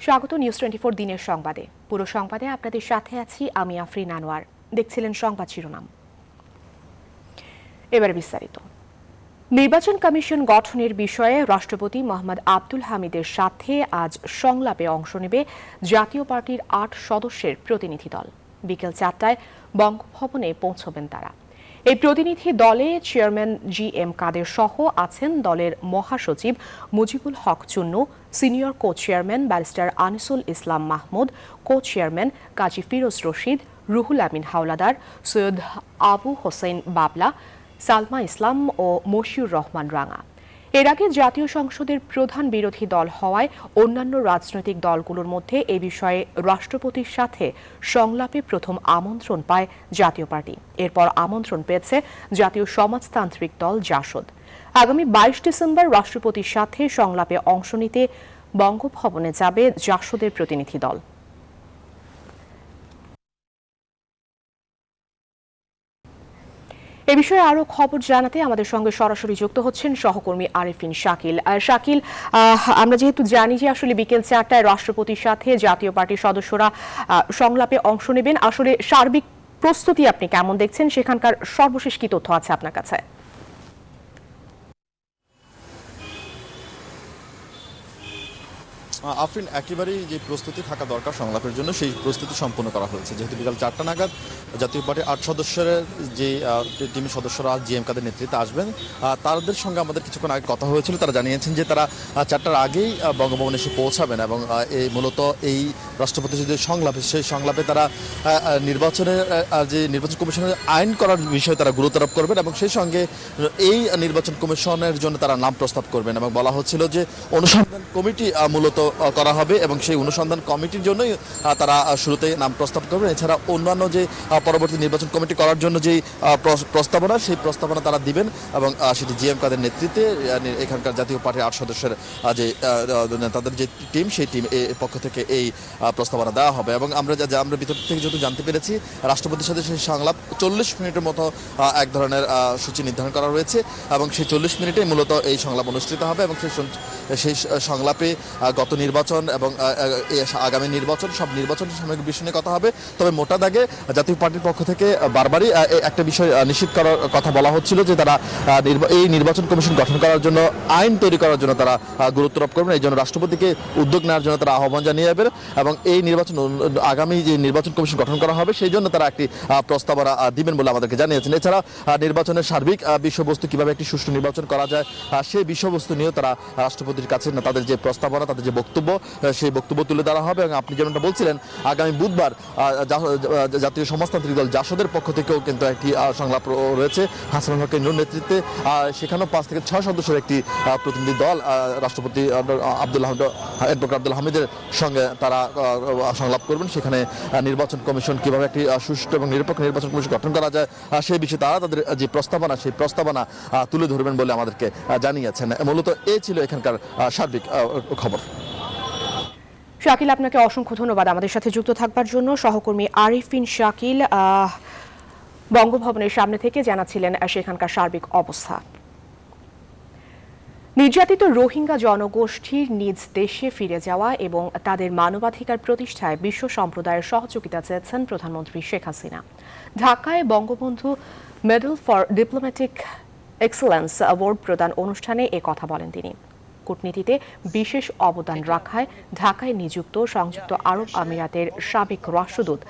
স্বাগত নিউজ 24 দিনের সংবাদে। পুরো সংবাদে আপনাদের সাথে আছি আমি আফরিন আনোয়ার। দেখছিলেন সংবাদ শিরোনাম, এবারে বিস্তারিত। নির্বাচন কমিশন গঠনের বিষয়ে রাষ্ট্রপতি মোহাম্মদ আব্দুল হামিদের সাথে আজ সংলাপে অংশ নেবে জাতীয় পার্টির ৮ সদস্যের প্রতিনিধি দল। বিকেল ৪টায় বঙ্গভবনে পৌঁছবেন তারা। এই প্রতিনিধি দলে চেয়ারম্যান GM কাদের সহ আছেন দলের মহাসচিব Mujibul Haque Chunnu, senior co chairman barrister Anisul Islam Mahmud, co chairman Kazi Firoz Rashid, Ruhul Amin Hawlader, Syed Abu Hossain Babla, Salma ইসলাম ও মশিউর রহমান রাঙা। এর আগে জাতীয় সংসদের প্রধান বিরোধী দল হওয়ায় অন্যান্য রাজনৈতিক দলগুলোর মধ্যে এ বিষয়ে রাষ্ট্রপতির সাথে সংলাপে প্রথম আমন্ত্রণ পায় জাতীয় পার্টি। এরপর আমন্ত্রণ পেয়েছে জাতীয় সমাজতান্ত্রিক দল জাসদ। আগামী 22 ডিসেম্বর রাষ্ট্রপতির সাথে সংলাপে অংশ নিতে বঙ্গভবনে যাবে জাসদের প্রতিনিধি দল। এ বিষয়ে আরো খবর জানাতে আমাদের সঙ্গে সরাসরি যুক্ত হচ্ছেন সহকর্মী আরেফিন শাকিল। শাকিল, আমরা যেহেতু জানি যে আসলে বিকেল ৪টায় রাষ্ট্রপতির সাথে জাতীয় পার্টির সদস্যরা সংলাপে অংশ নেবেন, আসলে সার্বিক প্রস্তুতি আপনি কেমন দেখছেন? সেখানকার সর্বশেষ কি তথ্য আছে আপনার কাছে? আফরিন, একেবারেই যে প্রস্তুতি থাকা দরকার সংলাপের জন্য সেই প্রস্তুতি সম্পন্ন করা হয়েছে। যেহেতু বিকাল ৪টা নাগাদ জাতীয় পার্টির ৮ সদস্যের যে টিমের সদস্যরা GM কাদের নেতৃত্বে আসবেন, তাদের সঙ্গে আমাদের কিছুক্ষণ আগে কথা হয়েছিল। তারা জানিয়েছেন যে তারা ৪টার আগেই বঙ্গভবনে এসে পৌঁছাবেন এবং এই মূলত এই রাষ্ট্রপতির যে সংলাপ, সেই সংলাপে তারা নির্বাচনের যে নির্বাচন কমিশনের আইন করার বিষয়ে তারা গুরুত্ব আরোপ করবেন এবং সেই সঙ্গে এই নির্বাচন কমিশনের জন্য তারা নাম প্রস্তাব করবেন। এবং বলা হচ্ছিল যে অনুসন্ধান কমিটি মূলত করা হবে এবং সেই অনুসন্ধান কমিটির জন্যই তারা শুরুতে নাম প্রস্তাব করবেন। এছাড়া অন্যান্য যে পরবর্তী নির্বাচন কমিটি করার জন্য যেই প্রস্তাবনা, সেই প্রস্তাবনা তারা দিবেন এবং সেটি GM কাদের নেতৃত্বে এখানকার জাতীয় পার্টির ৮ সদস্যের যে তাদের যে টিম, সেই টিম পক্ষ থেকে এই প্রস্তাবনা দেওয়া হবে। এবং আমরা ভিতর থেকে যত জানতে পেরেছি, রাষ্ট্রপতির সাথে সেই সংলাপ 40 মিনিটের মতো এক ধরনের সূচি নির্ধারণ করা রয়েছে এবং সেই 40 মিনিটেই মূলত এই সংলাপ অনুষ্ঠিত হবে এবং সেই সংলাপে গত নির্বাচন এবং আগামী নির্বাচন, সব নির্বাচনের সাময়িক বিষয় নিয়ে কথা হবে। তবে মোটা দাগে জাতীয় পার্টির পক্ষ থেকে বারবারই একটা বিষয় নিশ্চিত করার কথা বলা হচ্ছিল যে তারা এই নির্বাচন কমিশন গঠন করার জন্য, আইন তৈরি করার জন্য তারা গুরুত্ব আরোপ করবেন। এই জন্য রাষ্ট্রপতিকে উদ্যোগ নেওয়ার জন্য তারা আহ্বান জানিয়ে যাবেন এবং এই নির্বাচন, আগামী যে নির্বাচন কমিশন গঠন করা হবে সেই জন্য তারা একটি প্রস্তাবনা দিবেন বলে আমাদেরকে জানিয়েছেন। এছাড়া নির্বাচনের সার্বিক বিষয়বস্তু, কিভাবে একটি সুষ্ঠু নির্বাচন করা যায়, সেই বিষয়বস্তু নিয়েও তারা রাষ্ট্রপতির কাছে তাদের যে প্রস্তাবনা, তাদের যে বক্তব্য, সেই বক্তব্য তুলে ধরা হবে। এবং আপনি যেমনটা বলছিলেন, আগামী বুধবার জাতীয় সমাজতান্ত্রিক দল জাসদের পক্ষ থেকেও কিন্তু একটি সংলাপ রয়েছে হাসানুল হকের নেতৃত্বে। সেখানেও 5 থেকে 6 সদস্যের একটি প্রতিনিধি দল রাষ্ট্রপতি অ্যাডভোকেট আব্দুল হামিদের সঙ্গে তারা সংলাপ করবেন। সেখানে নির্বাচন কমিশন কিভাবে একটি সুষ্ঠু এবং নিরপেক্ষ নির্বাচন কমিশন গঠন করা যায়, সেই বিষয়ে তারা তাদের যে প্রস্তাবনা, সেই প্রস্তাবনা তুলে ধরবেন বলে আমাদেরকে জানিয়েছেন। মূলত এই ছিল এখানকার সার্বিক খবর। শাকিল, আপনাকে অসংখ্য ধন্যবাদ আমাদের সাথে যুক্ত থাকবার জন্য। সহকর্মী আরেফিন শাকিল বঙ্গভবনের সামনে থেকে জানাচ্ছিলেন সেখানকার সার্বিক অবস্থা। নির্যাতিত রোহিঙ্গা জনগোষ্ঠীর নিজ দেশে ফিরে যাওয়া এবং তাদের মানবাধিকার প্রতিষ্ঠায় বিশ্ব সম্প্রদায়ের সহযোগিতা চেয়েছেন প্রধানমন্ত্রী শেখ হাসিনা। ঢাকায় Bangabandhu medal for diplomatic excellence award প্রদান অনুষ্ঠানে এ কথা বলেন তিনি। কূটনীতিতে বিশেষ অবদান রাখায় ঢাকায় নিযুক্ত সংযুক্ত আরব আমিরাতের সাবেক রাষ্ট্রদূত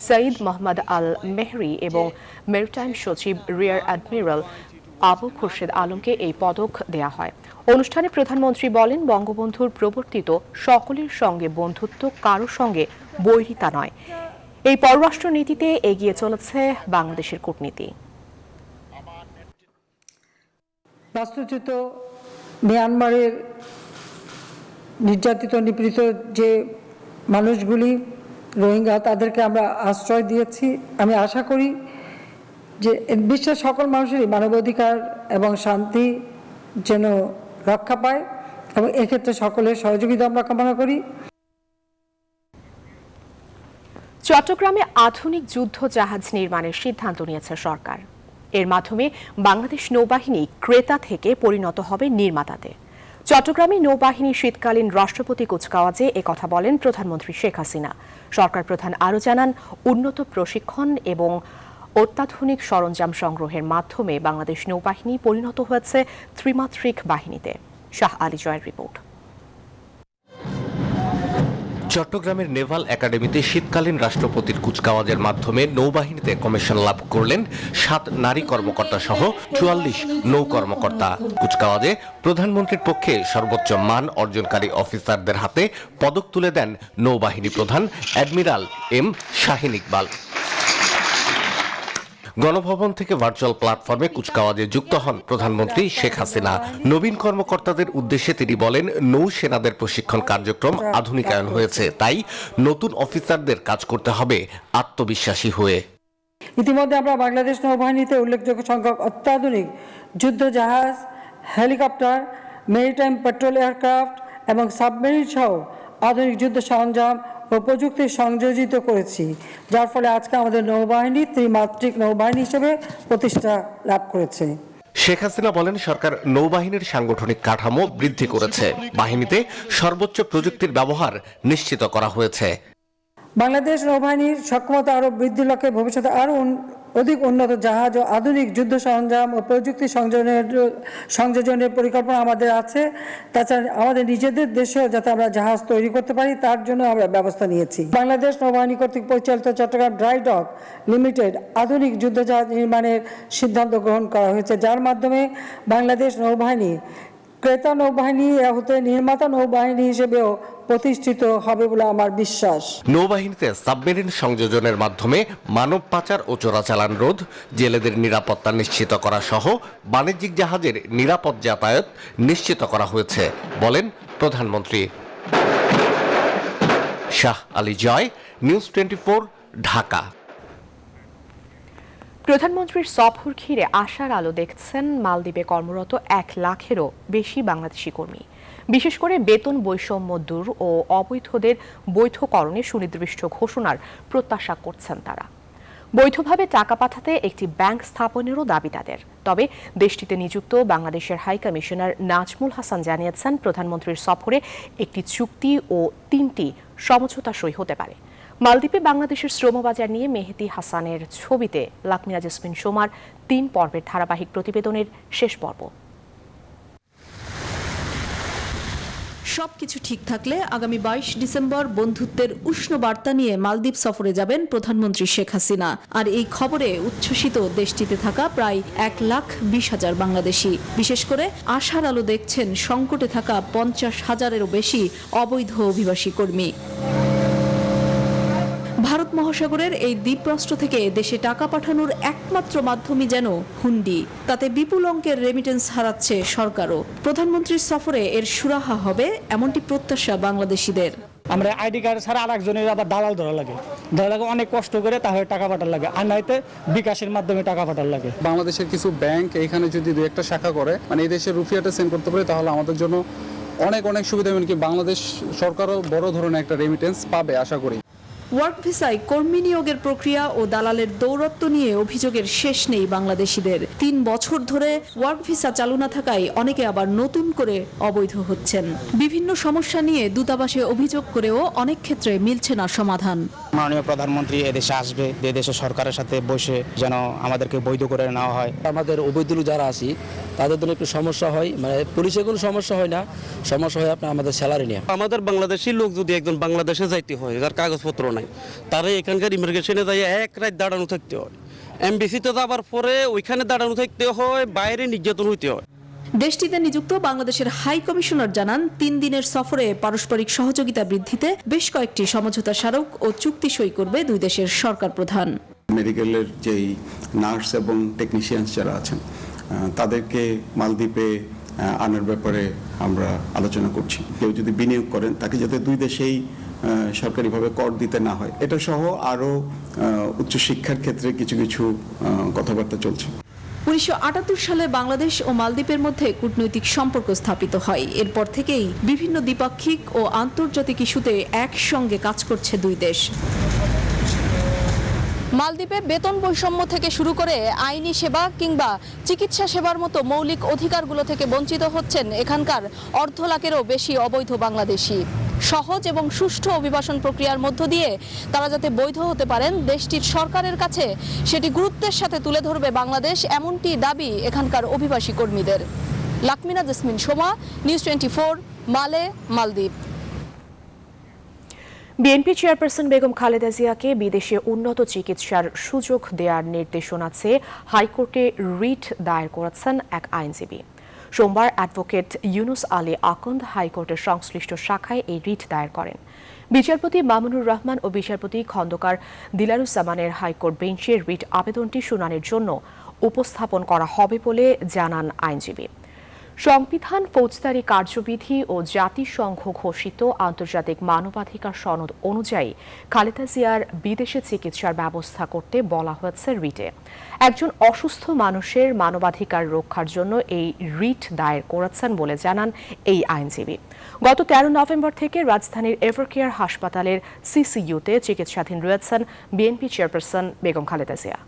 সঈদ মোহাম্মদ আল মেহরি এবং মেরিটাইম সচিব রিয়ার অ্যাডমিরাল আবু খুরশেদ আলমকে এই পদক দেয়া হয়। অনুষ্ঠানে প্রধানমন্ত্রী বলেন, বঙ্গবন্ধুর প্রবর্তিত সকলের সঙ্গে বন্ধুত্ব, কারো সঙ্গে বৈরিতা নয়। এই পররাষ্ট্র নীতিতে এগিয়ে চলেছে বাংলাদেশের কূটনীতি। বাস্তুচ্যুত মিয়ানমারের নির্যাতিত, নিপীড়িত যে মানুষগুলি রোহিঙ্গা, তাদেরকে আমরা আশ্রয় দিয়েছি। আমি আশা করি যে বিশ্বের সকল মানুষেরই মানবাধিকার এবং শান্তি যেন রক্ষা পায় এবং এক্ষেত্রে সকলের সহযোগিতা আমরা কামনা করি। চট্টগ্রামে আধুনিক যুদ্ধ জাহাজ নির্মাণের সিদ্ধান্ত নিয়েছে সরকার। এর মাধ্যমে বাংলাদেশ নৌবাহিনী ক্রেতা থেকে পরিণত হবে নির্মাতাতে। চট্টগ্রামে নৌবাহিনী শীতকালীন রাষ্ট্রপতি কুচকাওয়াজে একথা বলেন প্রধানমন্ত্রী শেখ হাসিনা। সরকার প্রধান আরও জানান, উন্নত প্রশিক্ষণ এবং অত্যাধুনিক সরঞ্জাম সংগ্রহের মাধ্যমে বাংলাদেশ নৌবাহিনী পরিণত হয়েছে ত্রিমাত্রিক বাহিনীতে। শাহ আলী জয়ের রিপোর্ট। চট্টগ্রামের নেভাল একাডেমিতে শীতকালীন রাষ্ট্রপতির কুচকাওয়াজের মাধ্যমে নৌবাহিনীতে কমিশন লাভ করলেন 7 নারী কর্মকর্তা সহ 44 নৌ কর্মকর্তা। কুচকাওয়াজে প্রধানমন্ত্রীর পক্ষে সর্বোচ্চ মান অর্জনকারী অফিসারদের হাতে পদক তুলে দেন নৌবাহিনী প্রধান অ্যাডমিরাল এম শাহিন ইকবাল। গণভবন থেকে ভার্চুয়াল প্ল্যাটফর্মে কুচকাওয়াজে যুক্ত হন প্রধানমন্ত্রী শেখ হাসিনা। নবীন কর্মকর্তাদের উদ্দেশ্যে তিনি বলেন, নৌসেনাদের প্রশিক্ষণ কার্যক্রম আধুনিকায়ন হয়েছে, তাই নতুন অফিসারদের কাজ করতে হবে আত্মবিশ্বাসী হয়ে। ইতিমধ্যে আমরা বাংলাদেশ নৌবাহিনীতে উল্লেখযোগ্য সংখ্যক অত্যাধুনিক যুদ্ধ জাহাজ, হেলিকপ্টার, মেরিটাইম পেট্রোল এয়ারক্রাফট এবং সাবমেরিন সহ আধুনিক যুদ্ধ সরঞ্জাম ও প্রযুক্তি সংযোজিত করেছি, যার ফলে আজকে আমাদের নৌবাহিনী ত্রিমাত্রিক নৌবাহিনী হিসেবে প্রতিষ্ঠা লাভ করেছে। শেখ হাসিনা বলেন, সরকার নৌবাহিনীর সাংগঠনিক কাঠামো বৃদ্ধি করেছে, বাহিনীতে সর্বোচ্চ প্রযুক্তির ব্যবহার নিশ্চিত করা হয়েছে। বাংলাদেশ নৌবাহিনীর সক্ষমতা আরও বৃদ্ধির লক্ষ্যে ভবিষ্যতে আরও অধিক উন্নত জাহাজ ও আধুনিক যুদ্ধ সরঞ্জাম ও প্রযুক্তি সংযোজনের পরিকল্পনা আমাদের আছে। তাছাড়া আমাদের নিজেদের দেশেও যাতে আমরা জাহাজ তৈরি করতে পারি, তার জন্য আমরা ব্যবস্থা নিয়েছি। বাংলাদেশ নৌবাহিনী কর্তৃক পরিচালিত চট্টগ্রাম ড্রাই ডক লিমিটেড আধুনিক যুদ্ধজাহাজ নির্মাণের সিদ্ধান্ত গ্রহণ করা হয়েছে, যার মাধ্যমে বাংলাদেশ নৌবাহিনী ক্রেতা নৌবাহিনী হতে নির্মাতা নৌবাহিনী হিসেবেও প্রতিষ্ঠিত হবে বলে আমার বিশ্বাস। নৌবাহিনীতে সাবমেরিন সংযোজনের মাধ্যমে মানব পাচার ও চোরাচালান রোধ, জেলেদের নিরাপত্তা নিশ্চিত করা সহ বাণিজ্যিক জাহাজের নিরাপদ যাতায়াত নিশ্চিত করা হয়েছে বলেন প্রধানমন্ত্রী। শাহ আলী জয়, নিউজ 24, ঢাকা। প্রধানমন্ত্রীর সফর ঘিরে আশার আলো দেখছেন মালদ্বীপে কর্মরত 1 লাখেরও বেশি বাংলাদেশি কর্মী। বিশেষ করে বেতন বৈষম্য দূর ও অবৈধদের বৈধকরণে সুনির্দিষ্ট ঘোষণার প্রত্যাশা করছেন তারা। বৈধভাবে টাকা পাঠাতে একটি ব্যাংক স্থাপনেরও দাবি তাদের। তবে দেশটিতে নিযুক্ত বাংলাদেশের হাই কমিশনার নাজমুল হাসান জানিয়েছেন, প্রধানমন্ত্রীর সফরে একটি চুক্তি ও 3টি সমঝোতা সই হতে পারে। মালদ্বীপে বাংলাদেশের শ্রমবাজার নিয়ে মেহেদী হাসানের ছবিতে লাকমিয়া জেসমিন সোমার 3 পর্বের ধারাবাহিক প্রতিবেদনের শেষ পর্ব। সবকিছু ঠিক থাকলে আগামী 22 ডিসেম্বর বন্ধুত্বের উষ্ণ বার্তা নিয়ে মালদ্বীপ সফরে যাবেন প্রধানমন্ত্রী শেখ হাসিনা। আর এই খবরে উচ্ছ্বসিত দেশটিতে থাকা প্রায় 1,20,000 বাংলাদেশি। বিশেষ করে আশার আলো দেখছেন সংকটে থাকা 50,000-এরও বেশি অবৈধ অভিবাসী কর্মী। ভারত মহাসাগরের এই দ্বীপরাষ্ট্র থেকে দেশে টাকা পাঠানোর একমাত্র মাধ্যমই যেন হুন্ডি। তাতে বিপুল অঙ্কের রেমিটেন্স হারাচ্ছে সরকারও। প্রধানমন্ত্রীর সফরে এর সুরাহা হবে এমনটি প্রত্যাশা বাংলাদেশিদের। আমরা আইডি কার্ড ছাড়া আরেকজনের আবার দালাল ধরা লাগে, অনেক কষ্ট করে তাহলে টাকা পাঠার লাগে, আর নয়তো বিকাশের মাধ্যমে টাকা পাঠার লাগে। বাংলাদেশের কিছু ব্যাংক এখানে যদি 2-1টা শাখা করে, মানে এই দেশের রুপিয়াটা সেন্ড করতে পারে, তাহলে আমাদের জন্য অনেক সুবিধা। এমনকি বাংলাদেশ সরকারও বড় ধরনের একটা রেমিটেন্স পাবে আশা করি। ওয়ার্ক ভিসায় কর্মী নিয়োগের প্রক্রিয়া ও দালালের দৌরত্ব নিয়ে অভিযোগের শেষ নেই বাংলাদেশিদের। 3 বছর ধরে ওয়ার্ক ভিসা চালু না থাকায় অনেকে আবার নতুন করে অবৈধ হচ্ছেন। বিভিন্ন সমস্যা নিয়ে দূতাবাসে অভিযোগ করেও অনেক ক্ষেত্রে মিলছে না সমাধান। মাননীয় প্রধানমন্ত্রী এদেশে আসবে, দেশের সরকারের সাথে বসে যেন আমাদেরকে বৈধ করে নেওয়া হয়। আমাদের অবৈধ যারা আছি তাদের জন্য একটু সমস্যা হয়, মানে পুলিশের কোনো সমস্যা হয় না, সমস্যা হয় আপনার আমাদের স্যালারি নিয়ে। আমাদের বাংলাদেশি লোক যদি একজন বাংলাদেশে যাইতে হয়, যার কাগজপত্র নাই, তারা এখানকার ইমিগ্রেশনে যাই 1 রাত দাঁড়ানো থাকতে হয়, এমবিসিতে যাবার পরে ওইখানে দাঁড়ানো থাকতে হয়, বাইরে নির্যাতন হইতে হয়। দেশটিতে নিযুক্ত বাংলাদেশের হাই কমিশনার জানান, 3 দিনের সফরে পারস্পরিক সহযোগিতা বৃদ্ধিতে বেশ কয়েকটি সমঝোতা স্মারক ও চুক্তি সই করবে 2 দেশের সরকার প্রধান। মেডিকেলের যেই নার্স এবং টেকনিশিয়ানস যারা আছেন তাদেরকে মালদ্বীপে আনার ব্যাপারে আমরা আলোচনা করছি। কেউ যদি বিনিয়োগ করেন তাকে যাতে 2 দেশেই সরকারিভাবে কর দিতে না হয়, এটা সহ আরও উচ্চশিক্ষার ক্ষেত্রে কিছু কথাবার্তা চলছে। 1978 সালে বাংলাদেশ ও মালদ্বীপের মধ্যে কূটনৈতিক সম্পর্ক স্থাপিত হয়। এরপর থেকেই বিভিন্ন দ্বিপাক্ষিক ও আন্তর্জাতিক ইস্যুতে একসঙ্গে কাজ করছে 2 দেশ। মালদ্বীপে বেতন বৈষম্য থেকে শুরু করে আইনি সেবা কিংবা চিকিৎসা সেবার মতো মৌলিক অধিকারগুলো থেকে বঞ্চিত হচ্ছেন এখানকার অর্ধ লাখেরও বেশি অবৈধ বাংলাদেশি। সহজ এবং সুষ্ঠু অভিবাসন প্রক্রিয়ার মধ্য দিয়ে তারা যাতে বৈধ হতে পারেন, দেশটির সরকারের কাছে সেটি গুরুত্বের সাথে তুলে ধরবে বাংলাদেশ, এমনটি দাবি এখানকার অভিবাসী কর্মীদের। লাকমিনা জেসমিন সোমা, নিউজ 24, মালে, মালদ্বীপ। বিএনপি চেয়ারপারসন বেগম খালেদা জিয়াকে বিদেশে উন্নত চিকিৎসার সুযোগ দেওয়ার নির্দেশনা চেয়ে হাইকোর্টে রিট দায়ের করেছেন এক আইনজীবী। সোমবার অ্যাডভোকেট ইউনুস আলী আকন্দ হাইকোর্টের সংশ্লিষ্ট শাখায় এই রিট দায়ের করেন। বিচারপতি মামুনুর রহমান ও বিচারপতি খন্দকার দিলারুজ্জামানের হাইকোর্ট বেঞ্চে রিট আবেদনটি শুনানির জন্য উপস্থাপন করা হবে বলে জানান আইনজীবী। সংবিধান, ফৌজদারি কার্যবিধি ও জাতিসংঘ ঘোষিত আন্তর্জাতিক মানবাধিকার সনদ অনুযায়ী খালেদা জিয়ার বিদেশে চিকিৎসার ব্যবস্থা করতে বলা হয়েছে রিটে। একজন অসুস্থ মানুষের মানবাধিকার রক্ষার জন্য এই রিট দায়ের করেছেন বলে জানান এই আইনজীবী। গত 13 নভেম্বর থেকে রাজধানীর এভারকেয়ার হাসপাতালের সিসিইউতে চিকিৎসাধীন রয়েছেন BNP chairperson Begum Khaleda Zia.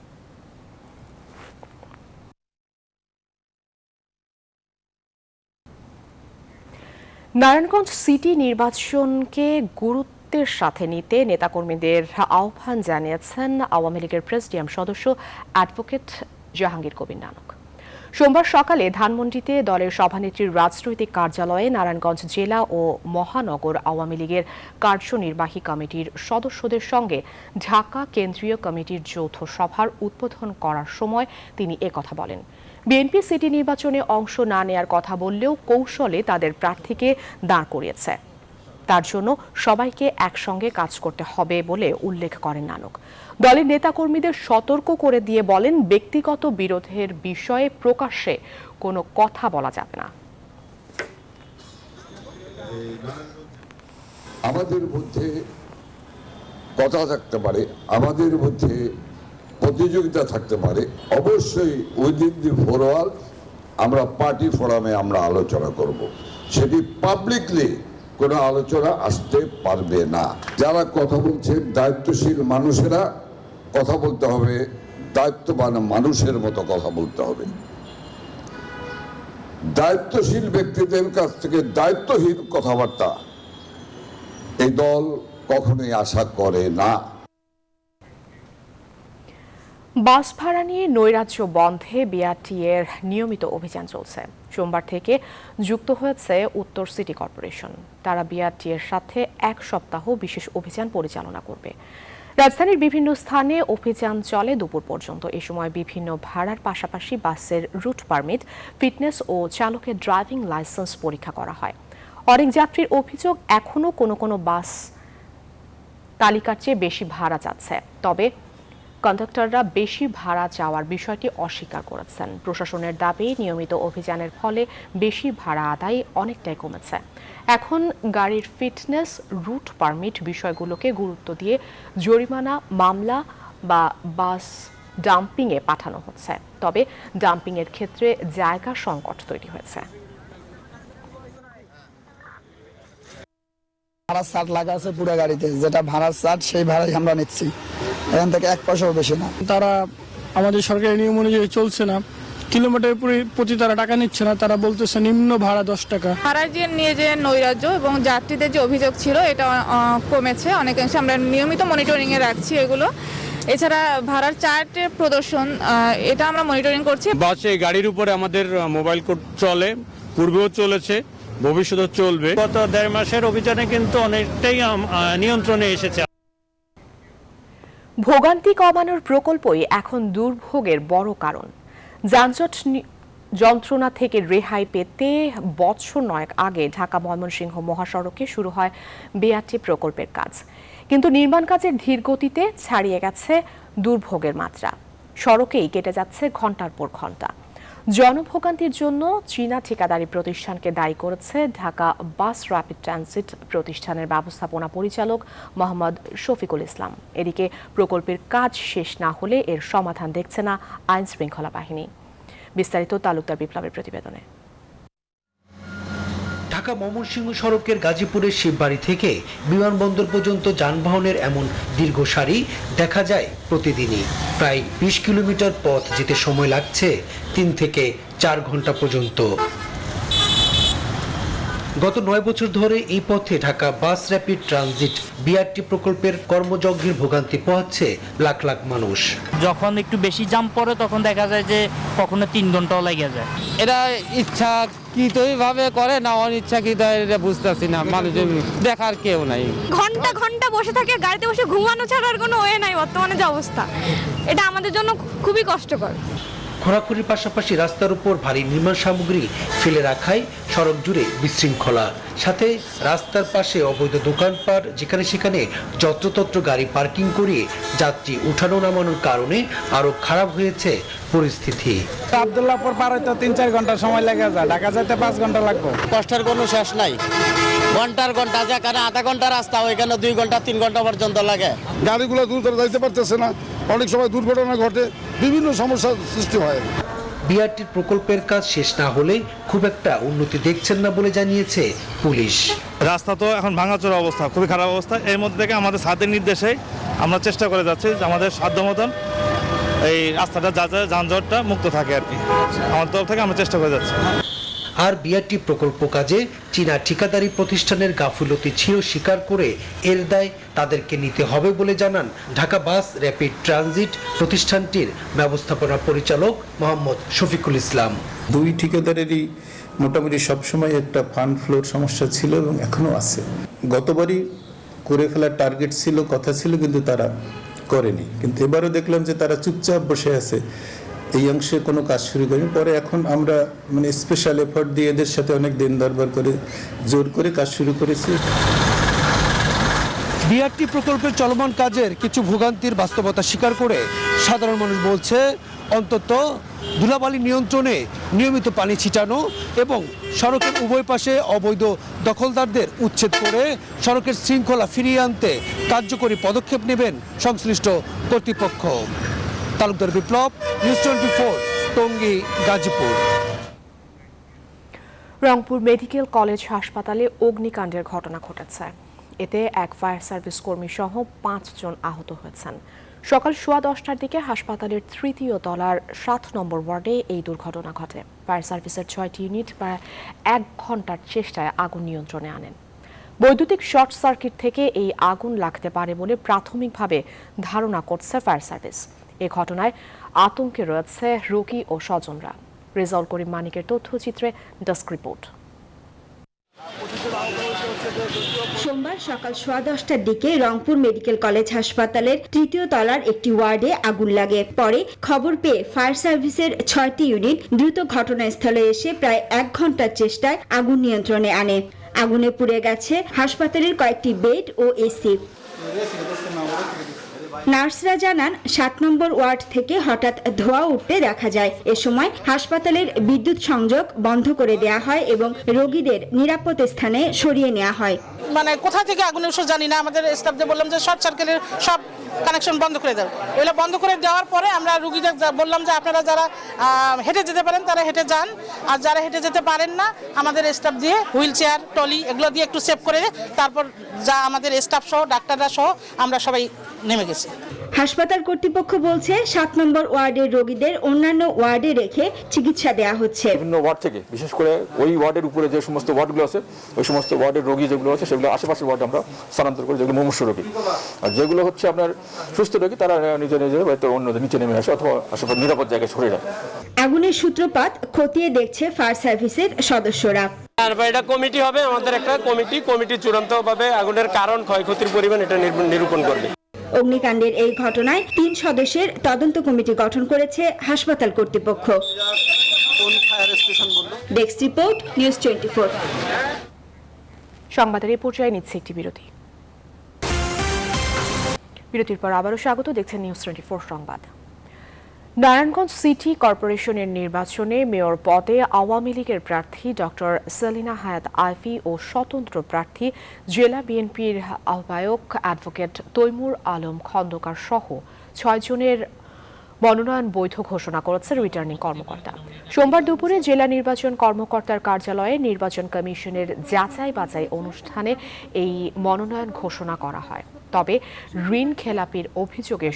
Narayanganj city নির্বাচনকে গুরুত্বের সাথে নিতে নেতাকর্মীদের আহ্বান জানিয়েছেন আওয়ামী লীগের প্রেসিডিয়াম সদস্য অ্যাডভোকেট জাহাঙ্গীর কবির নানক। সোমবার সকালে ধানমন্ডিতে দলের সভানেত্রীর রাজনৈতিক কার্যালয়ে নারায়ণগঞ্জ জেলা ও মহানগর আওয়ামী লীগের কার্যনির্বাহী কমিটির সদস্যদের সঙ্গে ঢাকা কেন্দ্রীয় কমিটির যৌথ সভার উদ্বোধন করার সময় তিনি একথা বলেন। বিএনপি সিটি নির্বাচনে অংশ না নেয়ার কথা বললেও কৌশলে তাদের প্রার্থীকে দাঁড় করিয়েছে। তার জন্য সবাইকে একসঙ্গে কাজ করতে হবে বলে উল্লেখ করেন নানক। দলের নেতাকর্মীদের সতর্ক করে দিয়ে বলেন, ব্যক্তিগত বিরোধের বিষয়ে প্রকাশ্যে কোনো কথা বলা যাবে না। আমাদের মধ্যে কথা থাকতে পারে, আমাদের মধ্যে প্রতিযোগিতা থাকতে পারে, অবশ্যই উইদিন দি ফোরাম আমরা পার্টি ফোরামে আমরা আলোচনা করব। সেটি পাবলিকলি কোনো আলোচনা আসতে পারবে না। যারা কথা বলছেন দায়িত্বশীল মানুষেরা কথা বলতে হবে, দায়িত্ববান মানুষের মতো কথা বলতে হবে। দায়িত্বশীল ব্যক্তিদের কাছ থেকে দায়িত্বহীন কথাবার্তা এই দল কখনোই আশা করে না। বাস ভাড়া নিয়ে নৈরাজ্য বন্ধে বিআরটিএর নিয়মিত অভিযান চলছে। সোমবার থেকে যুক্ত হয়েছে উত্তর সিটি কর্পোরেশন। তারা বিআরটিএর সাথে এক সপ্তাহ বিশেষ অভিযান পরিচালনা করবে। রাজধানীর বিভিন্ন স্থানে অভিযান চলে দুপুর পর্যন্ত। এ সময় বিভিন্ন ভাড়ার পাশাপাশি বাসের রুট পারমিট, ফিটনেস ও চালকের ড্রাইভিং লাইসেন্স পরীক্ষা করা হয়। অনেক যাত্রীর অভিযোগ, এখনও কোনো বাস তালিকার চেয়ে বেশি ভাড়া চাচ্ছে। তবে কন্ডাক্টররা বেশি ভাড়া চাওয়ার বিষয়টি অস্বীকার করেছেন। প্রশাসনের দাবি, নিয়মিত অভিযানের ফলে বেশি ভাড়া আদায় অনেকটাই কমেছে। এখন গাড়ির ফিটনেস, রুট পারমিট বিষয়গুলোকে গুরুত্ব দিয়ে জরিমানা মামলা বা বাস ডাম্পিংয়ে পাঠানো হচ্ছে। তবে ডাম্পিংয়ের ক্ষেত্রে জায়গা সংকট তৈরি হয়েছে। ভাড়ার চার্জ লাগা আছে পুরো গাড়িতে, যেটা ভাড়ার চার্জ সেই ভাড়াই আমরা নিচ্ছি, এখান থেকে 1 পয়সাও বেশি না। তারা আমাদের সরকারি নিয়ম অনুযায়ী চলছে না, কিলোমিটার প্রতি তারা টাকা নিচ্ছে না, তারা বলতেছে নিম্ন ভাড়া 10 টাকা। ভাড়ার যে নিয়ে যে নৈরাজ্য এবং যাত্রীদের যে অভিযোগ ছিল এটা কমেছে অনেকাংশে। আমরা নিয়মিত মনিটরিংয়ে রাখছি এগুলো। এছাড়া ভাড়ার চার্টের প্রদর্শন এটা আমরা মনিটরিং করছি। বাসে গাড়ির উপরে আমাদের মোবাইল কোড চলে, পূর্বেও চলেছে, ভবিষ্যতে চলবে। গত 1.5 মাসের অভিযানে কিন্তু অনেকটাই নিয়ন্ত্রণে এসেছে। ভোগান্তি কমানোর প্রকল্পই এখন দুর্ভোগের বড় কারণ। যানজট যন্ত্রণা থেকে রেহাই পেতে বছর 9 আগে ঢাকা ময়মনসিংহ মহাসড়কে শুরু হয় বিআরটি প্রকল্পের কাজ। কিন্তু নির্মাণ কাজের ধীর গতিতে ছাড়িয়ে গেছে দুর্ভোগের মাত্রা। সড়কেই কেটে যাচ্ছে ঘন্টার পর ঘন্টা। জনভোগান্তির জন্য চীনা ঠিকাদারি প্রতিষ্ঠানকে দায়ী করেছে ঢাকা বাস র্যাপিড ট্রানজিট প্রতিষ্ঠানের ব্যবস্থাপনা পরিচালক মোহাম্মদ শফিকুল ইসলাম। এদিকে প্রকল্পের কাজ শেষ না হলে এর সমাধান দেখছে না আইন শৃঙ্খলা বাহিনী। বিস্তারিত তালুকদার বিপ্লবের প্রতিবেদনে। ঢাকা ঢাকা ময়মনসিংহ সড়কের গাজীপুরের শিববাড়ি থেকে বিমানবন্দর পর্যন্ত যানবাহনের এমন দীর্ঘ সারি দেখা যায় প্রতিদিনই। প্রায় 20 কিলোমিটার পথ যেতে সময় লাগছে 3 থেকে 4 ঘন্টা পর্যন্ত। গত 9 বছর ধরে এই পথে ঢাকা বাস র্যাপিড ট্রানজিট বিআরটি প্রকল্পের কর্মযজ্ঞের ভোগান্তি পোহাচ্ছে লাখ লাখ মানুষ। যখন একটু বেশি জাম পড়ে তখন দেখা যায় যে কখনো 3 ঘন্টাও লেগে যায়। এরা ইচ্ছাকৃতই ভাবে করে না অনিচ্ছাকৃত, এটা বুঝতেছি না। মানুষের দেখার কেউ নাই, ঘন্টা ঘন্টা বসে থাকে গাড়িতে বসে, ঘুমানো ছাড়ার কোনো ওয়ে নাই বর্তমানে যে অবস্থা। এটা আমাদের জন্য খুবই কষ্টকর। খোরাখুরির পাশাপাশি রাস্তার উপর ভারী নির্মাণ সামগ্রী ফেলে রাখায় সড়ক জুড়ে বিশৃঙ্খলা, সাথে রাস্তার পাশে অবৈধ দোকানপাট, যেখানে সেখানে যত্রতত্র গাড়ি পার্কিং করিয়ে যাত্রী উঠানো নামানোর কারণে আরো খারাপ হয়েছে পরিস্থিতি। আব্দুল্লাহপুর পার হইতে 3-4 ঘন্টা সময় লেগে যায়, ঢাকা যেতে 5 ঘন্টা লাগবে। কষ্টের কোনো শেষ নাই। ঘন্টার ঘন্টা যেখানে আধা ঘন্টা রাস্তা ওইখানে 2 ঘন্টা 3 ঘন্টা পর্যন্ত লাগে। গাড়িগুলো দূর করে যাইতে পারতেছে না, অনেক সময় দুর্ঘটনা ঘটে, বিভিন্ন সমস্যার সৃষ্টি হয়। বিআরটির প্রকল্পের কাজ শেষ না হলে খুব একটা উন্নতি দেখছেন না বলে জানিয়েছে পুলিশ। রাস্তা তো এখন ভাঙাচোরা অবস্থা, খুবই খারাপ অবস্থা। এর মধ্যে থেকে আমাদের ছাদের নির্দেশে আমরা চেষ্টা করে যাচ্ছি আমাদের সাধ্য মতন এই রাস্তাটা যাতে যানজটটা মুক্ত থাকে আর কি। আমাদের তরফ থেকে আমরা চেষ্টা করে যাচ্ছি। আর বিআরটি প্রকল্প কাজে চীনা ঠিকাদারি প্রতিষ্ঠানের গাফিলতি ছিল স্বীকার করে এর দায় তাদেরকে নিতে হবে বলে জানান ঢাকা বাস র্যাপিড ট্রানজিট প্রতিষ্ঠানটির ব্যবস্থাপনা পরিচালক মোহাম্মদ শফিকুল ইসলাম। 2 ঠিকাদারেরই মোটামুটি সবসময় একটা ফান্ড ফ্লোর সমস্যা ছিল এবং এখনো আছে। গতবারই করে ফেলার টার্গেট ছিল, কথা ছিল, কিন্তু তারা করেনি। কিন্তু এবারও দেখলাম যে তারা চুপচাপ বসে আছে, এই অংশে কোনো কাজ শুরু করেনি। পরে এখন আমরা স্পেশাল এফোর্ট দিয়ে এদের সাথে অনেক দিন দরবার করে জোর করে কাজ শুরু করেছি। বিআরটি প্রকল্পের চলমান কাজের কিছু ভোগান্তির বাস্তবতা স্বীকার করে সাধারণ মানুষ বলছে, অন্তত ধুলাবালি নিয়ন্ত্রণে নিয়মিত পানি ছিটানো এবং সড়কের উভয় পাশে অবৈধ দখলদারদের উচ্ছেদ করে সড়কের শৃঙ্খলা ফিরিয়ে আনতে কার্যকরী পদক্ষেপ নেবেন সংশ্লিষ্ট কর্তৃপক্ষ। Talukdar Biplob, news 24, Tongi, Gazipur. Rangpur medical college হাসপাতালে অগ্নিকাণ্ডের ঘটনা ঘটেছে। এতে এক ফায়ার সার্ভিস কর্মী সহ 5 জন আহত হয়েছেন। সকাল 10:15টার দিকে হাসপাতালের 3য় তলার 7 নম্বর ওয়ার্ডে এই দুর্ঘটনা ঘটে। ফায়ার সার্ভিসের 6টি ইউনিট প্রায় 1 ঘন্টার চেষ্টায় আগুন নিয়ন্ত্রণে আনেন। বৈদ্যুতিক শর্ট সার্কিট থেকে এই আগুন লাগতে পারে বলে প্রাথমিকভাবে ধারণা করছে ফায়ার সার্ভিস। এ ঘটনায় আতঙ্কে রয়েছে রোগী ও স্বজনরা। রেজাউল করিম মানিকের তথ্যচিত্রে ডেস্ক রিপোর্ট। সোমবার সকাল 10:15টার দিকে রংপুর মেডিকেল কলেজ হাসপাতালের 3য় তলার একটি ওয়ার্ডে আগুন লাগে। পরে খবর পেয়ে ফায়ার সার্ভিসের 6টি ইউনিট দ্রুত ঘটনাস্থলে এসে প্রায় 1 ঘন্টার চেষ্টায় আগুন নিয়ন্ত্রণে আনে। আগুনে পুড়ে গেছে হাসপাতালের কয়েকটি বেড ও এসি। নার্সরা জানান 7 নম্বর ওয়ার্ড থেকে হঠাৎ ধোঁয়া উঠতে দেখা যায়। এ সময় হাসপাতালের বিদ্যুৎ সংযোগ বন্ধ করে দেয়া হয় এবং রোগীদের নিরাপদ স্থানে সরিয়ে নেওয়া হয়। কোথা থেকে আগুনের উৎস জানি না, আমাদের স্টাফদের বললাম যে শর্ট সার্কিটের সব কানেকশন বন্ধ করে দাও। ওইগুলো বন্ধ করে দেওয়ার পরে আমরা রোগীদের বললাম যে আপনারা যারা হেঁটে যেতে পারেন তারা হেঁটে যান, আর যারা হেঁটে যেতে পারেন না আমাদের স্টাফ দিয়ে হুইল চেয়ার, টলি এগুলো দিয়ে একটু সেভ করে তারপর যা আমাদের স্টাফ সহ ডাক্তাররা সহ আমরা সবাই নেমে গেছি। হাসপাতাল কর্তৃপক্ষ বলছে 7 নম্বর ওয়ার্ডের রোগীদের অন্যান্য ওয়ার্ডে রেখে চিকিৎসা দেওয়া হচ্ছে। বিভিন্ন ওয়ার্ড থেকে, বিশেষ করে ওই ওয়ার্ডের উপরে যে সমস্ত ওয়ার্ডগুলো আছে ওই সমস্ত ওয়ার্ডের রোগী যেগুলো আছে সেগুলো আশেপাশের ওয়ার্ডে আমরা স্থানান্তর করি, যেগুলো মুমূর্ষু রোগী। আর যেগুলো হচ্ছে আপনার সুস্থ রোগী তারা নিজে নিজে হয়তো অন্যদের নিচে নেমে আসে অথবা আশেপাশে নিরাপদ জায়গায় সরে যায়। আগুনের সূত্রপাত খতিয়ে দেখছে ফায়ার সার্ভিসের সদস্যরা। এটা কমিটি হবে, আমাদের একটা কমিটি চূড়ান্তভাবে আগুনের কারণ, ক্ষয়ক্ষতির পরিমাণ এটা নিরূপণ করবে। অগ্নিকাণ্ডের এই ঘটনায় 3 সদস্যের তদন্ত কমিটি গঠন করেছে হাসপাতাল কর্তৃপক্ষ। Desk report, news 24। সংবাদের এই পর্যায়ে নিচ্ছে একটি বিরতি। বিরতির পর আবারও স্বাগত, দেখছেন নিউজ 24 সংবাদ। নারায়ণগঞ্জ সিটি কর্পোরেশনের নির্বাচনে মেয়র পদে আওয়ামী লীগের প্রার্থী ডক্টর সেলিনা হায়াত আইফি ও স্বতন্ত্র প্রার্থী জেলা বিএনপির আহ্বায়ক অ্যাডভোকেট তৈমুর আলম খন্দকার সহ 6 জনের মনোনয়ন বৈধ ঘোষণা করেছে রিটার্নিং কর্মকর্তা। সোমবার দুপুরে জেলা নির্বাচন কর্মকর্তার কার্যালয়ে নির্বাচন কমিশনের যাচাই বাছাই অনুষ্ঠানে এই মনোনয়ন ঘোষণা করা হয়। তবে ঋণ খেলাপির অভিযোগে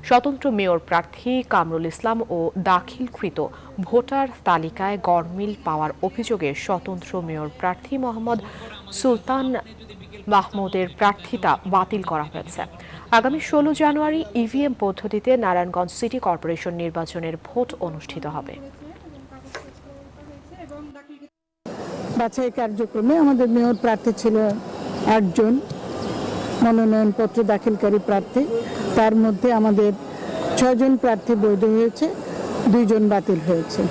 স্বতন্ত্র মেয়র প্রার্থী কামরুল ইসলাম ও দাখিলকৃত ভোটার তালিকায় গড়মিল পাওয়ার অভিযোগে স্বতন্ত্র মেয়র প্রার্থী মোহাম্মদ সুলতান মাহমুদের প্রার্থিতা বাতিল করা হয়েছে। আগামী 16 জানুয়ারি ইভিএম পদ্ধতিতে নারায়ণগঞ্জ সিটি কর্পোরেশন নির্বাচনের ভোট অনুষ্ঠিত হবে। বাছাই কার্যক্রমে আমাদের মেয়র প্রার্থী ছিল 8 জন মনোনয়নপত্র দাখিলকারী প্রার্থী। তার মধ্যে আমাদের 6 জন প্রার্থী বৈধ হয়েছে, 2 জন বাতিল হয়েছে।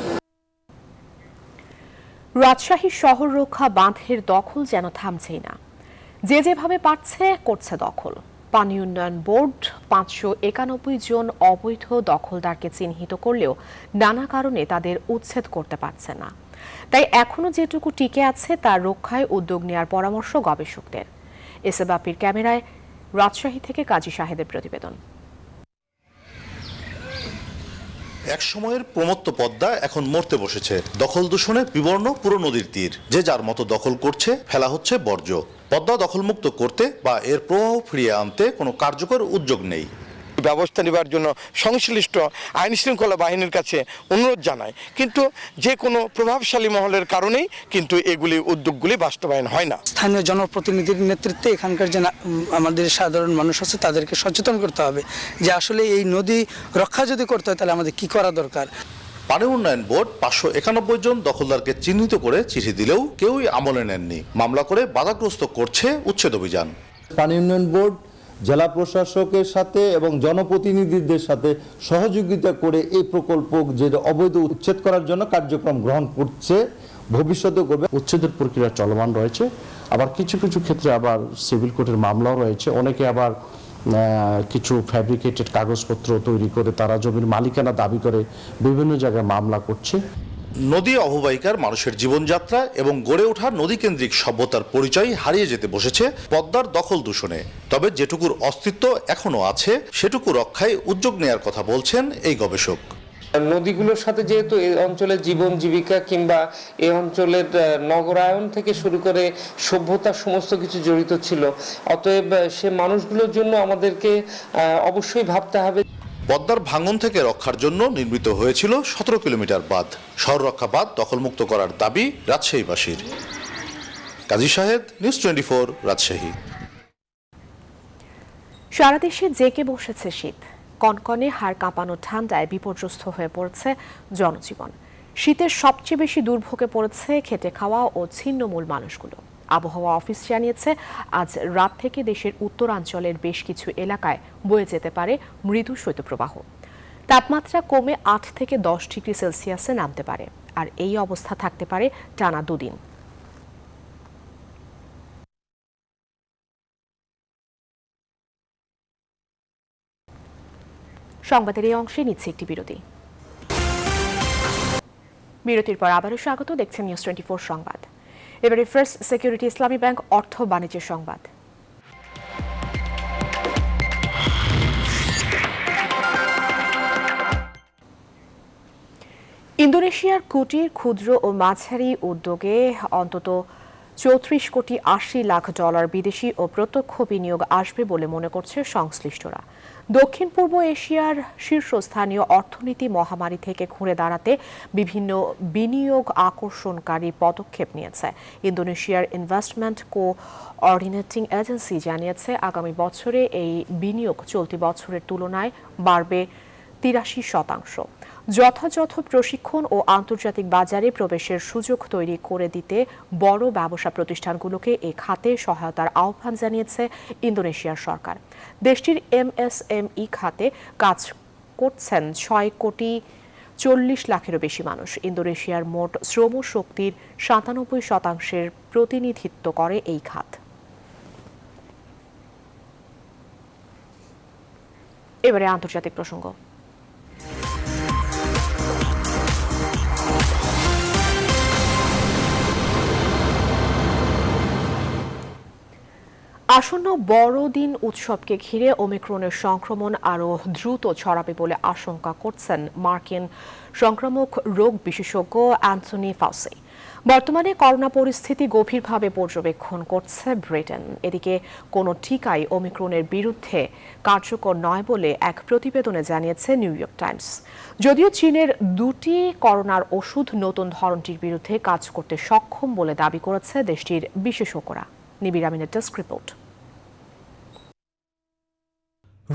রাজশাহী শহর রক্ষা বাঁধের দখল যেন থামছেই না। যে যেভাবে পারছে করছে দখল। পানি উন্নয়ন বোর্ড 591 জন অবৈধ দখলদারকে চিহ্নিত করলেও নানা কারণে তাদের উচ্ছেদ করতে পারছে না। তাই এখনো যেটুকু টিকে আছে তার রক্ষায় উদ্যোগ নেওয়ার পরামর্শ গবেষকদের। এসএবাপির ক্যামেরায় রাজশাহী থেকে কাজী শাহেদের প্রতিবেদন। এক সময়ের প্রমত্ত পদ্মা এখন মরতে বসেছে। দখল দূষণে বিবর্ণ পুরো নদীর তীর। যে যার মতো দখল করছে, ফেলা হচ্ছে বর্জ্য। পদ্মা দখলমুক্ত করতে বা এর প্রবাহ ফিরিয়ে আনতে কোনো কার্যকর উদ্যোগ নেই। ব্যবস্থা নেবার জন্য সংশ্লিষ্ট আইন শৃঙ্খলা বাহিনীর কাছে অনুরোধ জানায়, কিন্তু যে কোনো প্রভাবশালী মহলের কারণেই কিন্তু এগুলি উদ্যোগগুলি বাস্তবায়ন হয় না। স্থানীয় জনপ্রতিনিধির নেতৃত্বে এখানকার যে আমাদের সাধারণ মানুষ আছে তাদেরকে সচেতন করতে হবে যে আসলে এই নদী রক্ষা যদি করতে হয় তাহলে আমাদের কি করা দরকার। পানি উন্নয়ন বোর্ড 591 জন দখলদারকে চিহ্নিত করে চিঠি দিলেও কেউই আমলে নেননি। মামলা করে বাধাগ্রস্ত করছে উচ্ছেদ অভিযান। পানি উন্নয়ন বোর্ড জেলা প্রশাসকের সাথে এবং জনপ্রতিনিধিদের সাথে সহযোগিতা করে এই প্রকল্প যে অবৈধ উচ্ছেদ করার জন্য কার্যক্রম গ্রহণ করছে, ভবিষ্যতে করবে। উচ্ছেদের প্রক্রিয়া চলমান রয়েছে। আবার কিছু কিছু ক্ষেত্রে আবার সিভিল কোর্টের মামলাও রয়েছে। অনেকে আবার কিছু ফ্যাব্রিকেটেড কাগজপত্র তৈরি করে তারা জমির মালিকানা দাবি করে বিভিন্ন জায়গায় মামলা করছে। নদী অববাহিকার মানুষের জীবনযাত্রা এবং গড়ে ওঠা নদীকেন্দ্রিক সভ্যতার পরিচয় হারিয়ে যেতে বসেছে পদ্মার দখল দূষণে। তবে যেটুকুর অস্তিত্ব এখনো আছে সেটুকু রক্ষায় উদ্যোগ নেয়ার কথা বলছেন এই গবেষক। নদীগুলোর সাথে যেহেতু এই অঞ্চলের জীবন জীবিকা কিংবা এই অঞ্চলের নগরায়ন থেকে শুরু করে সভ্যতার সমস্ত কিছু জড়িত ছিল, অতএব সে মানুষগুলোর জন্য আমাদেরকে অবশ্যই ভাবতে হবে। পদ্মার ভাঙন থেকে রক্ষার জন্য নির্মিত হয়েছিল 17 কিলোমিটার বাঁধ। শহর রক্ষা বাঁধ দখলমুক্ত করার দাবি রাজশাহীবাসীর। কাজী শাহেদ, নিউজ 24, রাজশাহী। সারা দেশে জেঁকে বসেছে শীত। কনকনে হাড় কাঁপানো ঠান্ডায় বিপর্যস্ত হয়ে পড়েছে জনজীবন। শীতের সবচেয়ে বেশি দুর্ভোগে পড়েছে খেটে খাওয়া ও ছিন্নমূল মানুষগুলো। আবহাওয়া অফিস জানিয়েছে আজ রাত থেকে দেশের উত্তরাঞ্চলের বেশ কিছু এলাকায় বয়ে যেতে পারে মৃদু শৈত্যপ্রবাহ। তাপমাত্রা কমে 8 থেকে 10 ডিগ্রি সেলসিয়াসে নামতে পারে, আর এই অবস্থা থাকতে পারে টানা 2 দিন। সংবাদের এই অংশে নিচ্ছে একটি বিরতি। বিরতির পর আবারও স্বাগত। দেখছেন নিউজ 24 সংবাদ। এবারে ফার্স্ট সিকিউরিটি ইসলামী ব্যাংক অর্থ বাণিজ্যের সংবাদ। ইন্দোনেশিয়ার কুটির, ক্ষুদ্র ও মাঝারি উদ্যোগে অন্তত 34 কোটি 80 লাখ ডলার বিদেশি ও প্রত্যক্ষ বিনিয়োগ আসবে বলে মনে করছে সংশ্লিষ্টরা। দক্ষিণ পূর্ব এশিয়ার শীর্ষস্থানীয় অর্থনীতি মহামারী থেকে ঘুরে দাঁড়াতে বিভিন্ন বিনিয়োগ আকর্ষণকারী পদক্ষেপ নিয়েছে। ইন্দোনেশিয়ার ইনভেস্টমেন্ট কোঅর্ডিনেটিং এজেন্সি জানিয়েছে আগামী বছরে এই বিনিয়োগ চলতি বছরের তুলনায় বাড়বে 83%। যথাযথ প্রশিক্ষণ ও আন্তর্জাতিক বাজারে প্রবেশের সুযোগ তৈরি করে দিতে বড় ব্যবসা প্রতিষ্ঠানগুলোকে এ খাতে সহায়তার আহ্বান জানিয়েছে ইন্দোনেশিয়ার সরকার। দেশটির এমএসএমই খাতে কাজ করছেন 6 কোটি 40 লাখেরও বেশি মানুষ। ইন্দোনেশিয়ার মোট শ্রমশক্তির 97% প্রতিনিধিত্ব করে এই খাত। এবারে আন্তর্জাতিক প্রসঙ্গ। আসন্ন বড়দিন উৎসবকে ঘিরে ওমিক্রনের সংক্রমণ আরও দ্রুত ছড়াবে বলে আশঙ্কা করছেন মার্কিন সংক্রামক রোগ বিশেষজ্ঞ অ্যান্থনি ফাউসি। বর্তমানে করোনা পরিস্থিতি গভীরভাবে পর্যবেক্ষণ করছে ব্রিটেন। এদিকে কোনো টিকাই ওমিক্রনের বিরুদ্ধে কার্যকর নয় বলে এক প্রতিবেদনে জানিয়েছে নিউ ইয়র্ক টাইমস। যদিও চীনের 2টি করোনার ওষুধ নতুন ধরনটির বিরুদ্ধে কাজ করতে সক্ষম বলে দাবি করেছে দেশটির বিশেষজ্ঞরা। নিবির আমিনের ডেস্ক রিপোর্ট।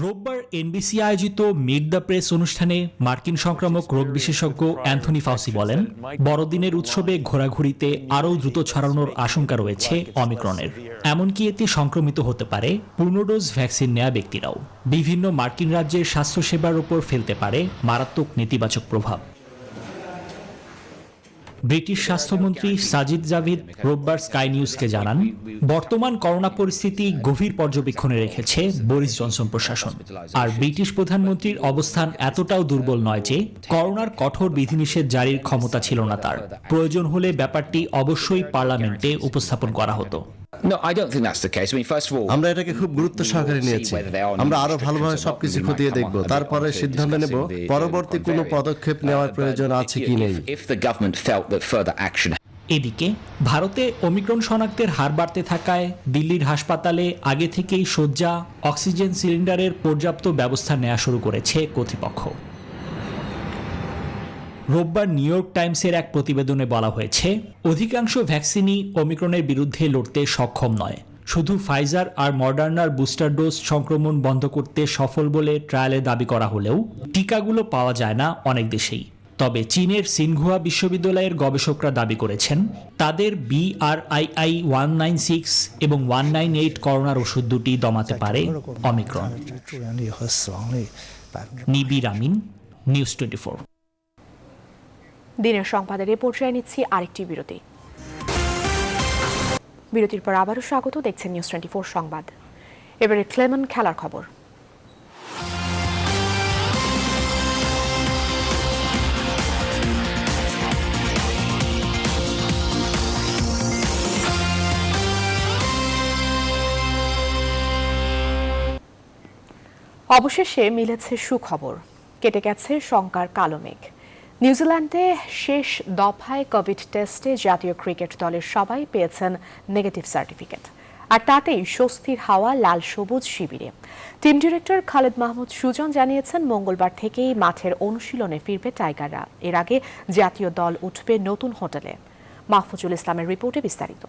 রোববার এনবিসি আয়োজিত মিট দ্য প্রেস অনুষ্ঠানে মার্কিন সংক্রামক রোগ বিশেষজ্ঞ অ্যান্থনি ফাউসি বলেন, বড়দিনের উৎসবে ঘোরাঘুরিতে আরও দ্রুত ছড়ানোর আশঙ্কা রয়েছে অমিক্রনের। এমনকি এতে সংক্রমিত হতে পারে পূর্ণ ডোজ ভ্যাকসিন নেওয়া ব্যক্তিরাও। বিভিন্ন মার্কিন রাজ্যের স্বাস্থ্যসেবার উপর ফেলতে পারে মারাত্মক নেতিবাচক প্রভাব। ব্রিটিশ স্বাস্থ্যমন্ত্রী সাজিদ জাভিদ রোববার স্কাই নিউজকে জানান, বর্তমান করোনা পরিস্থিতি গভীর পর্যবেক্ষণে রেখেছে বরিস জনসন প্রশাসন। আর ব্রিটিশ প্রধানমন্ত্রীর অবস্থান এতটাও দুর্বল নয় যে করোনার কঠোর বিধিনিষেধ জারির ক্ষমতা ছিল না তার। প্রয়োজন হলে ব্যাপারটি অবশ্যই পার্লামেন্টে উপস্থাপন করা হতো। আমরা এটাকে খুব গুরুত্ব সহকারে নিয়েছি। আমরা আরো ভালোভাবে সবকিছু খতিয়ে দেখব, তারপরে সিদ্ধান্ত নেব পরবর্তী কোনো পদক্ষেপ নেওয়ার প্রয়োজন আছে কি নেই। এদিকে ভারতে ওমিক্রন শনাক্তের হার বাড়তে থাকায় দিল্লির হাসপাতালে আগে থেকেই শয্যা, অক্সিজেন সিলিন্ডারের পর্যাপ্ত ব্যবস্থা নেওয়া শুরু করেছে কর্তৃপক্ষ। রোববার নিউ ইয়র্ক টাইমসের এক প্রতিবেদনে বলা হয়েছে, অধিকাংশ ভ্যাকসিনই ওমিক্রনের বিরুদ্ধে লড়তে সক্ষম নয়। শুধু ফাইজার আর মডার্নার বুস্টার ডোজ সংক্রমণ বন্ধ করতে সফল বলে ট্রায়ালে দাবি করা হলেও টিকাগুলো পাওয়া যায় না অনেক দেশেই। তবে চীনের সিনহুয়া বিশ্ববিদ্যালয়ের গবেষকরা দাবি করেছেন, তাদের BRII 196 এবং 198 করোনার ওষুধ দুটি দমাতে পারে অমিক্রন। নিবির আমিন, নিউজ 24। দিনের সংবাদের এ পর্যায়ে নিচ্ছি আরেকটি বিরতি। বিরতির পর আবারও স্বাগত, দেখছেন নিউজ 24 সংবাদ। এবারে ক্লেমন খেলার খবর। অবশেষে মিলেছে সুখবর, কেটে গেছে শঙ্কার কালো মেঘ। নিউজিল্যান্ডে শেষ দফায় কোভিড টেস্টে জাতীয় ক্রিকেট দলের সবাই পেয়েছেন নেগেটিভ সার্টিফিকেট, আর তাতেই স্বস্তির হাওয়া লাল সবুজ শিবিরে। টিম ডিরেক্টর খালেদ মাহমুদ সুজন জানিয়েছেন, মঙ্গলবার থেকেই মাঠের অনুশীলনে ফিরবে টাইগাররা। এর আগে জাতীয় দল উঠবে নতুন হোটেলে। মাহফুজুল ইসলামের রিপোর্টে বিস্তারিত।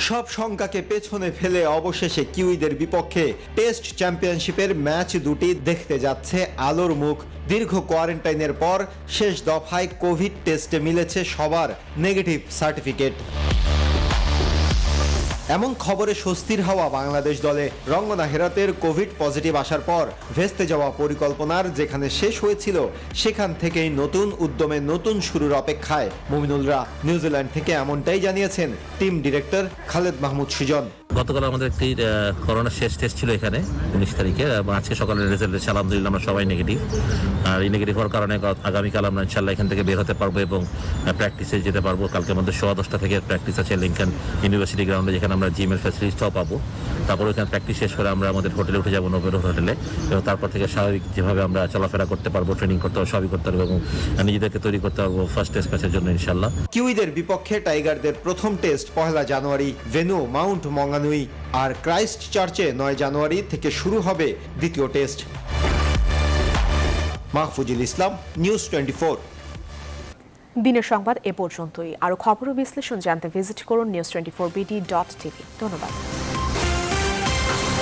সব শঙ্কাকে পেছনে ফেলে অবশেষে কিউইদের বিপক্ষে টেস্ট চ্যাম্পিয়নশিপের ম্যাচ দুটি দেখতে যাচ্ছে আলোর মুখ। দীর্ঘ কোয়ারেন্টাইনের পর শেষ দফায় কোভিড টেস্টে মিলেছে সবার নেগেটিভ সার্টিফিকেট। এমন খবরে স্বস্তির হাওয়া বাংলাদেশ দলে। রঙ্গনা হেরাতের কোভিড পজিটিভ আসার পর ভেস্তে যাওয়া পরিকল্পনার যেখানে শেষ হয়েছিল, সেখান থেকেই নতুন উদ্যমে নতুন শুরুর অপেক্ষায় মুমিনুলরা। নিউজিল্যান্ড থেকে এমনটাই জানিয়েছেন টিম ডিরেক্টর খালেদ মাহমুদ সুজন। গতকাল আমাদের একটি করোনার শেষ টেস্ট ছিল এখানে 19 তারিখে, এবং আজকে সকালের রেজাল্ট এসেছে, আলহামদুলিল্লাহ আমরা সবাই নেগেটিভ। আর এই নেগেটিভ হওয়ার কারণে আগামীকাল আমরা ইনশাল্লাহ এখান থেকে বের হতে পারবো এবং প্র্যাকটিসে যেতে পারবো। কালকে আমাদের 10:15 থেকে প্র্যাকটিস আছে লিঙ্কন ইউনিভার্সিটি গ্রাউন্ডে, যেখানে আমরা জিমের ফ্যাসিলিটিসটাও পাবো। তারপরে ওখানে প্র্যাকটিস শেষ করে আমরা আমাদের হোটেলে উঠে যাবো, নোবেল হোটেলে, এবং তারপর থেকে স্বাভাবিক যেভাবে আমরা চলাফেরা করতে পারবো, ট্রেনিং করতে পারবো, সবই করতে পারবো এবং নিজেদেরকে তৈরি করতে পারবো ফার্স্ট টেস্ট ম্যাচের জন্য ইনশাল্লাহ। কিউইদের বিপক্ষে টাইগারদের প্রথম টেস্ট 1 জানুয়ারি, ভেন্যু মাউন্ট মঙ্গানুই। আর ক্রাইস্ট চার্চে 9 জানুয়ারি থেকে শুরু হবে দ্বিতীয় টেস্ট। মাহফুজুল ইসলাম, নিউজ 24। দিনের সংবাদ এ পর্যন্তই। আরও খবর ও বিশ্লেষণ জানতে ভিজিট করুন news24bd.tv। ধন্যবাদ।